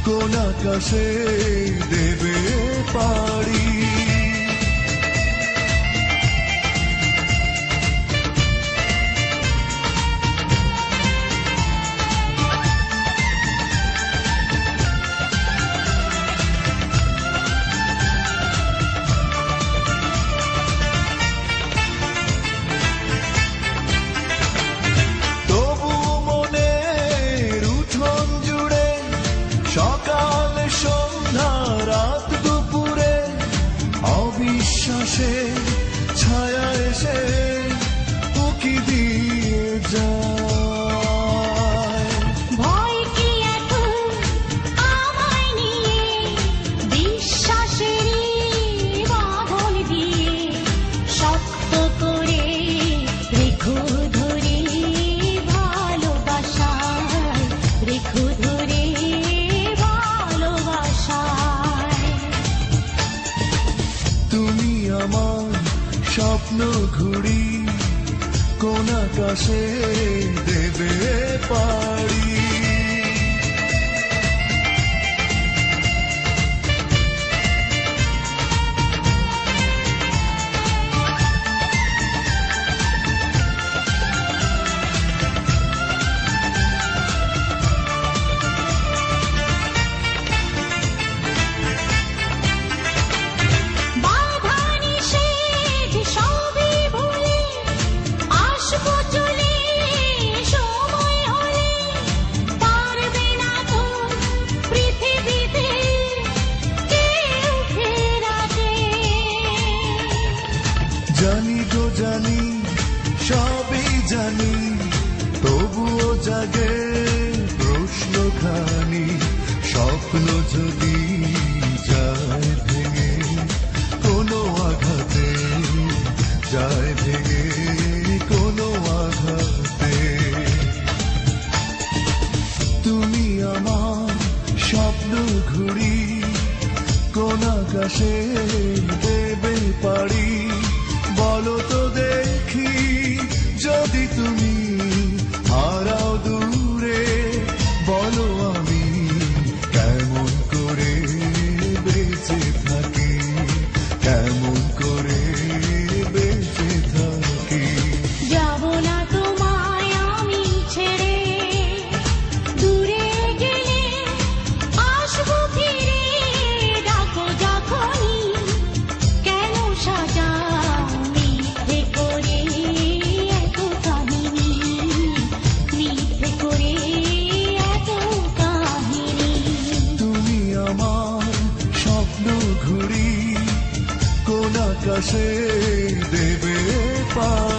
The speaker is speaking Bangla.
কোন আকাশে দেবে পাড়ি। সকাল সন্ধ্যা রাত দুপুরে অবিশ্বাসে ছায়া এসে উকি দিয়ে যায়। ভয় কি এখন আমায় নিয়ে, বিশ্বাসের বাঁধন দিয়ে শক্ত করে রেখো ধরে ভালোবাসায়, রেখো ধরে তুমি আমার স্বপ্ন ঘুড়ি, কোন আকাশে দেবে পাড়ি। জানি গো জানি, সবই জানি, তবুও জাগে প্রশ্নখানি। স্বপ্ন যদি যায় ভেঙে, কোনো আঘাতে যায় ভেঙে, কোনো আঘাতে। তুমি আমার স্বপ্ন ঘুড়ি, কোন আকাশে দেবে পাড়ি। বলো তো দেখি, যদি তুমি হারাও দূরে, বলো আমি কেমন করে বেঁচে থাকি, কেমন করে বেঁচে থাকি। যাব না তোমায় আমি ছেড়ে, দূরে গেলে আসবো ফিরে, ডাকো যখনই, কেন সাজা ঘুড়ি, কোন আকাশে দেবে পাড়ি।